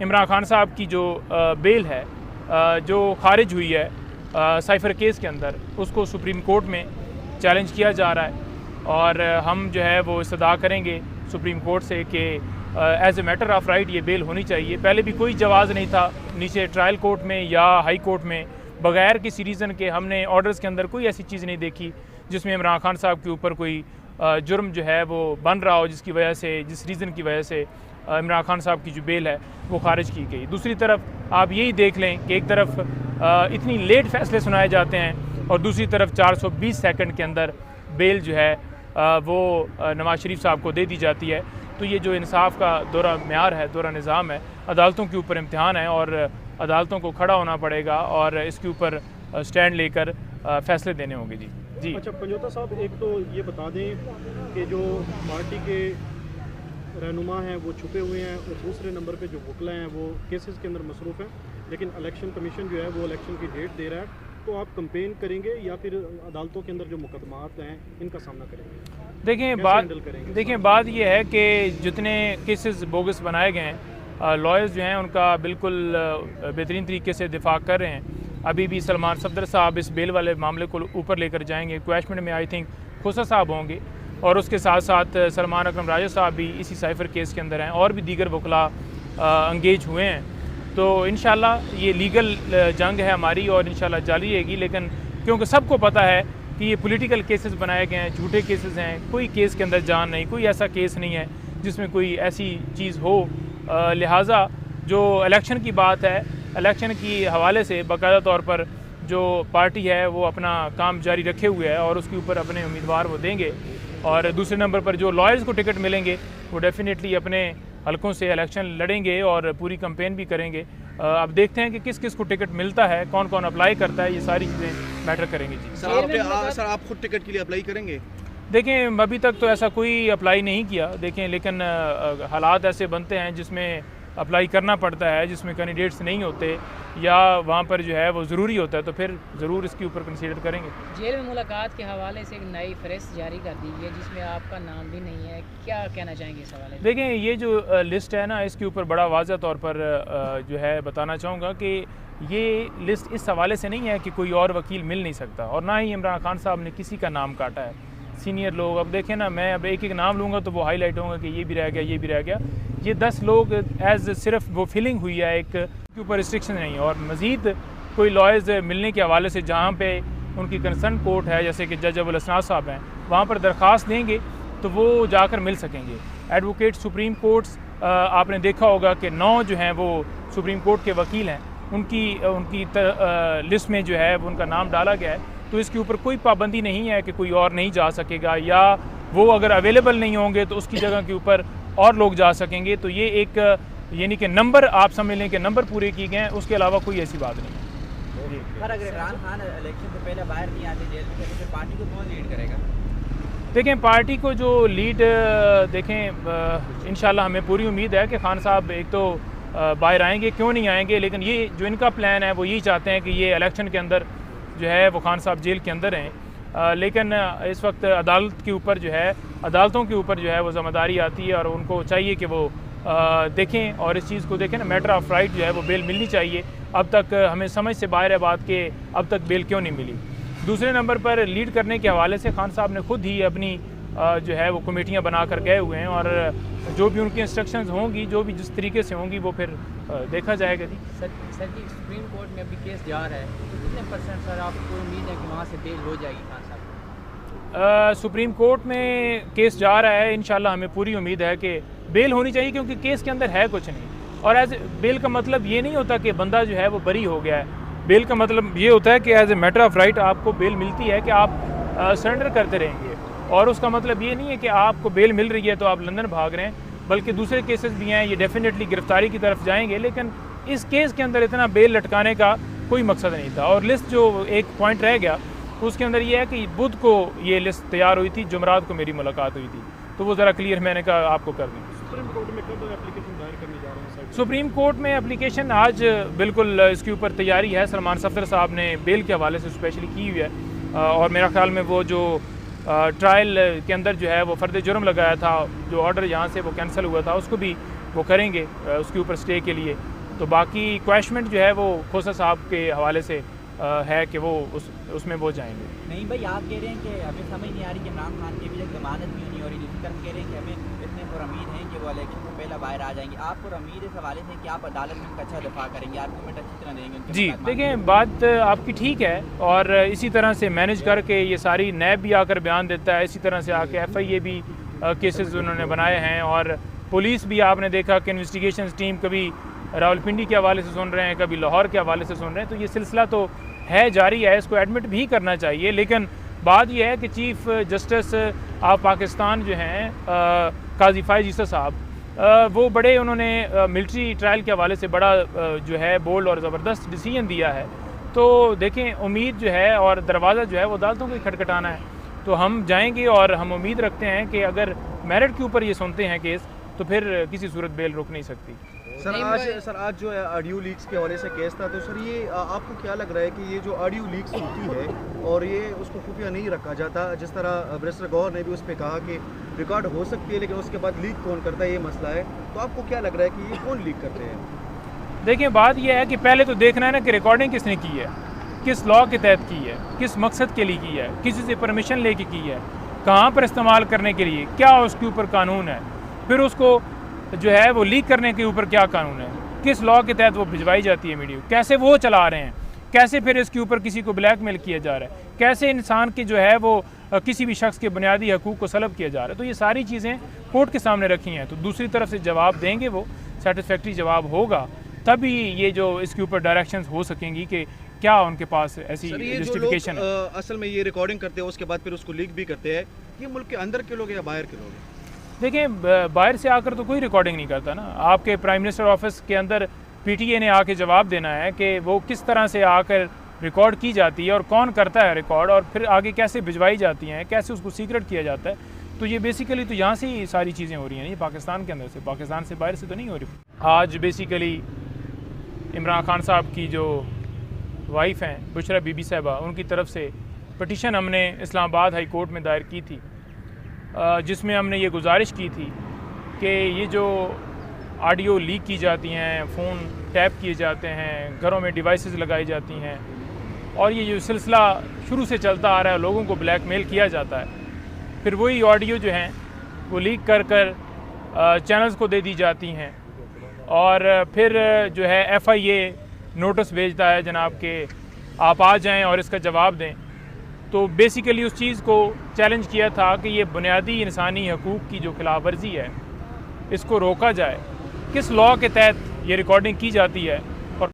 इमरान खान साहब की जो बेल है जो खारिज हुई है साइफर केस के अंदर, उसको सुप्रीम कोर्ट में चैलेंज किया जा रहा है और हम जो है वो इस्तदा करेंगे सुप्रीम कोर्ट से कि as a matter of right ये बेल होनी चाहिए। पहले भी कोई जवाज़ नहीं था नीचे ट्रायल कोर्ट में या हाई कोर्ट में, बगैर किसी रीज़न के हमने ऑर्डर्स के अंदर कोई ऐसी चीज़ नहीं देखी जिसमें इमरान खान साहब के ऊपर कोई जुर्म जो है वो बन रहा हो, जिसकी वजह से, जिस रीज़न की वजह से इमरान खान साहब की जो बेल है वो खारिज की गई। दूसरी तरफ आप यही देख लें कि एक तरफ इतनी लेट फैसले सुनाए जाते हैं और दूसरी तरफ 420 सेकंड के अंदर बेल जो है वो नवाज शरीफ साहब को दे दी जाती है। तो ये जो इंसाफ का दौरा म्यार है, दौरा निज़ाम है, अदालतों के ऊपर इम्तिहान है और अदालतों को खड़ा होना पड़ेगा और इसके ऊपर स्टैंड लेकर फैसले देने होंगे। जी अच्छा पंजोता साहब, एक तो ये बता दें कि जो पार्टी के रहनुमा हैं वो छुपे हुए हैं और दूसरे नंबर पे जो वकला हैं वो केसेस के अंदर मसरूफ़ हैं, लेकिन इलेक्शन कमीशन जो है वो इलेक्शन की डेट दे रहा है। तो आप कंपेन करेंगे या फिर अदालतों के अंदर जो मुकदमात हैं इनका सामना करेंगे? देखें बात यह है कि जितने केसेस बोगस बनाए गए हैं, लॉयर्स जो हैं उनका बिल्कुल बेहतरीन तरीके से दिफा कर रहे हैं। अभी भी सलमान सफदर साहब इस बेल वाले मामले को ऊपर लेकर जाएंगे। क्वेश्चन में आई थिंक खोसा साहब होंगे और उसके साथ साथ सलमान अकरम राजा साहब भी इसी साइफर केस के अंदर हैं और भी दीगर वकला इंगेज हुए हैं। तो इंशाल्लाह ये लीगल जंग है हमारी और इंशाल्लाह जारी रहेगी, लेकिन क्योंकि सबको पता है कि ये पॉलिटिकल केसेस बनाए गए हैं, झूठे केसेस हैं, कोई केस के अंदर जान नहीं, कोई ऐसा केस नहीं है जिसमें कोई ऐसी चीज़ हो। लिहाजा जो इलेक्शन की बात है, इलेक्शन की हवाले से बाकायदा तौर पर जो पार्टी है वो अपना काम जारी रखे हुए है और उसके ऊपर अपने उम्मीदवार वो देंगे। और दूसरे नंबर पर जो लॉयर्स को टिकट मिलेंगे वो डेफिनेटली अपने हलकों से इलेक्शन लड़ेंगे और पूरी कैंपेन भी करेंगे। अब देखते हैं कि किस किस को टिकट मिलता है, कौन कौन अप्लाई करता है, ये सारी चीज़ें मैटर करेंगे। जी सर, आप खुद टिकट के लिए अप्लाई करेंगे? देखें अभी तक तो ऐसा कोई अप्लाई नहीं किया, देखें लेकिन हालात ऐसे बनते हैं जिसमें अप्लाई करना पड़ता है, जिसमें कैंडिडेट्स नहीं होते या वहाँ पर जो है वो ज़रूरी होता है, तो फिर ज़रूर इसके ऊपर कंसीडर करेंगे। जेल में मुलाकात के हवाले से एक नई फहरिस्त जारी कर दी है जिसमें आपका नाम भी नहीं है, क्या कहना चाहेंगे इस हवाले? देखें ये जो लिस्ट है ना, इसके ऊपर बड़ा वाज़ह तौर पर जो है बताना चाहूँगा कि ये लिस्ट इस हवाले से नहीं है कि कोई और वकील मिल नहीं सकता और ना ही इमरान खान साहब ने किसी का नाम काटा है। सीनियर लोग, अब देखें ना, मैं अब एक एक नाम लूँगा तो वो हाईलाइट होंगे कि ये भी रह गया, ये भी रह गया। ये 10 लोग एज सिर्फ वो फीलिंग हुई है, एक के ऊपर रिस्ट्रिक्शन नहीं है और मज़ीद कोई लॉयर्स मिलने के हवाले से जहाँ पे उनकी कंसर्न कोर्ट है, जैसे कि जज अबुल हसनात साहब हैं, वहाँ पर दरख्वास्त देंगे तो वो जाकर मिल सकेंगे। एडवोकेट सुप्रीम कोर्ट्स आपने देखा होगा कि 9 जो हैं वो सुप्रीम कोर्ट के वकील हैं, उनकी लिस्ट में जो है वो उनका नाम डाला गया है। तो इसके ऊपर कोई पाबंदी नहीं है कि कोई और नहीं जा सकेगा या वो अगर अवेलेबल नहीं होंगे तो उसकी जगह के ऊपर और लोग जा सकेंगे। तो ये एक यानी कि नंबर आप समझ लें कि नंबर पूरे किए गए हैं, उसके अलावा कोई ऐसी बात नहीं है। पर अगर इमरान खान इलेक्शन से पहले बाहर नहीं आते जेल से, तो पार्टी को कौन लीड करेगा? देखें पार्टी को जो लीड देखें इंशाल्लाह हमें पूरी उम्मीद है कि खान साहब एक तो बाहर आएंगे, क्यों नहीं आएंगे, लेकिन ये जो इनका प्लान है वो यही चाहते हैं कि ये इलेक्शन के अंदर जो है वो खान साहब जेल के अंदर हैं। लेकिन इस वक्त अदालत के ऊपर जो है, अदालतों के ऊपर जो है वो ज़िम्मेदारी आती है और उनको चाहिए कि वो देखें और इस चीज़ को देखें ना, मैटर ऑफ राइट जो है वो बेल मिलनी चाहिए। अब तक हमें समझ से बाहर है बात कि अब तक बेल क्यों नहीं मिली। दूसरे नंबर पर लीड करने के हवाले से खान साहब ने खुद ही अपनी जो है वो कमेटियाँ बना कर गए हुए हैं और जो भी उनकी इंस्ट्रक्शंस होंगी, जो भी जिस तरीके से होंगी वो फिर देखा जाएगा। जी सर जी, सुप्रीम कोर्ट में अभी केस जा रहा है, तो कितने % सर आपको उम्मीद है कि वहाँ से बेल हो जाएगी खान साहब? सुप्रीम कोर्ट में केस जा रहा है, इंशाल्लाह हमें पूरी उम्मीद है कि बेल होनी चाहिए, क्योंकि केस के अंदर है कुछ नहीं। और एज बेल का मतलब ये नहीं होता कि बंदा जो है वो बरी हो गया है। बेल का मतलब ये होता है कि as a matter of right आपको बेल मिलती है कि आप सरेंडर करते रहेंगे, और उसका मतलब ये नहीं है कि आपको बेल मिल रही है तो आप लंदन भाग रहे हैं, बल्कि दूसरे केसेस भी हैं, ये डेफिनेटली गिरफ्तारी की तरफ जाएंगे। लेकिन इस केस के अंदर इतना बेल लटकाने का कोई मकसद नहीं था। और लिस्ट जो एक पॉइंट रह गया उसके अंदर ये है कि बुध को ये लिस्ट तैयार हुई थी, जुमरात को मेरी मुलाकात हुई थी, तो वो ज़रा क्लियर मैंने कहा आपको कर दी। सुप्रीम कोर्ट में कब एप्लीकेशन दायर करने जा रहे हैं? सुप्रीम कोर्ट में एप्लीकेशन आज बिल्कुल इसके ऊपर तैयारी है। सलमान सफदर साहब ने बेल के हवाले से स्पेशली की हुई है और मेरा ख्याल में वो जो ट्रायल के अंदर जो है वो फ़र्द जुर्म लगाया था, जो ऑर्डर यहाँ से वो कैंसिल हुआ था, उसको भी वो करेंगे उसके ऊपर स्टे के लिए। तो बाकी क्वेश्चन जो है वो खोसा साहब के हवाले से है कि वो उसमें वो जाएंगे। नहीं भाई, आप कह रहे हैं कि हमें समझ नहीं आ रही कि इमरान खान की अभी तक जमानत क्यों नहीं हो रही। दूसरी तरफ कह रहे हैं कि हमें इतने पुरअमीर हैं कि वो इलेक्शन से पहले बाहर आ जाएंगे। आप पुरअमीर इस हवाले से कि आप अदालत में उनका अच्छा दफा करेंगे, आर्गूमेंट अच्छी तरह देंगे उनके जी मकाद देखें, बात आपकी ठीक है और इसी तरह से मैनेज करके ये सारी नैब भी आकर बयान देता है, इसी तरह से आके FIA भी केसेस उन्होंने बनाए हैं और पुलिस भी आपने देखा कि इन्वेस्टिगेशन टीम कभी रावलपिंडी के हवाले से सुन रहे हैं, कभी लाहौर के हवाले से सुन रहे हैं। तो ये सिलसिला तो है, जारी है, इसको एडमिट भी करना चाहिए। लेकिन बात यह है कि चीफ़ जस्टिस ऑफ पाकिस्तान जो हैं काजी फ़ाइज़ ईसा साहब, वो बड़े उन्होंने मिलिट्री ट्रायल के हवाले से बड़ा जो है बोल्ड और ज़बरदस्त डिसीजन दिया है। तो देखें, उम्मीद जो है और दरवाज़ा जो है वो अदालतों को ही खटखटाना है। तो हम जाएंगे और हम उम्मीद रखते हैं कि अगर मेरिट के ऊपर ये सुनते हैं केस तो फिर किसी सूरत बेल रुक नहीं सकती। सर आज जो है ऑडियो लीक्स के हवाले से केस था, तो सर ये आपको क्या लग रहा है कि ये जो ऑडियो लीक्स होती है और ये उसको खुफिया नहीं रखा जाता, जिस तरह बैरिस्टर गौहर ने भी उस पर कहा कि रिकॉर्ड हो सकती है लेकिन उसके बाद लीक कौन करता है ये मसला है, तो आपको क्या लग रहा है कि ये कौन लीक करते हैं? देखिए, बात यह है कि पहले तो देखना है ना कि रिकॉर्डिंग किसने की है, किस लॉ के तहत की है, किस मकसद के लिए की है, किसी से परमिशन लेके की है, कहाँ पर इस्तेमाल करने के लिए, क्या उसके ऊपर कानून है, फिर उसको जो है वो लीक करने के ऊपर क्या कानून है, किस लॉ के तहत वो भिजवाई जाती है मीडिया, कैसे वो चला रहे हैं, कैसे फिर इसके ऊपर किसी को ब्लैकमेल किया जा रहा है, कैसे इंसान की जो है वो किसी भी शख्स के बुनियादी हकूक़ को सलब किया जा रहा है। तो ये सारी चीज़ें कोर्ट के सामने रखी हैं। तो दूसरी तरफ से जवाब देंगे, वो सेटिस्फैक्ट्री जवाब होगा, तभी ये जो इसके ऊपर डायरेक्शंस हो सकेंगी कि क्या उनके पास ऐसी जस्टिफिकेशन है। असल में ये रिकॉर्डिंग करते हैं उसके बाद फिर उसको लीक भी करते हैं, ये मुल्क के अंदर के लोग हैं या बाहर के लोग हैं? देखें, बाहर से आकर तो कोई रिकॉर्डिंग नहीं करता ना। आपके प्राइम मिनिस्टर ऑफिस के अंदर PTA ने आके जवाब देना है कि वो किस तरह से आकर रिकॉर्ड की जाती है और कौन करता है रिकॉर्ड और फिर आगे कैसे भिजवाई जाती हैं, कैसे उसको सीक्रेट किया जाता है। तो ये बेसिकली तो यहाँ से ही सारी चीज़ें हो रही हैं, ये पाकिस्तान के अंदर से, पाकिस्तान से बाहर से तो नहीं हो रही। आज बेसिकली इमरान खान साहब की जो वाइफ हैं बुशरा बीबी साहबा, उनकी तरफ से पटिशन हमने इस्लामाबाद हाई कोर्ट में दायर की थी, जिसमें हमने ये गुजारिश की थी कि ये जो ऑडियो लीक की जाती हैं, फ़ोन टैप किए जाते हैं, घरों में डिवाइसेस लगाई जाती हैं और ये जो सिलसिला शुरू से चलता आ रहा है, लोगों को ब्लैकमेल किया जाता है, फिर वही ऑडियो जो हैं वो लीक कर चैनल्स को दे दी जाती हैं और फिर जो है FIA नोटिस भेजता है जनाब के आप आ जाएं और इसका जवाब दें। तो बेसिकली उस चीज़ को चैलेंज किया था कि ये बुनियादी इंसानी हकूक़ की जो खिलाफ वर्जी है इसको रोका जाए, किस लॉ के तहत ये रिकॉर्डिंग की जाती है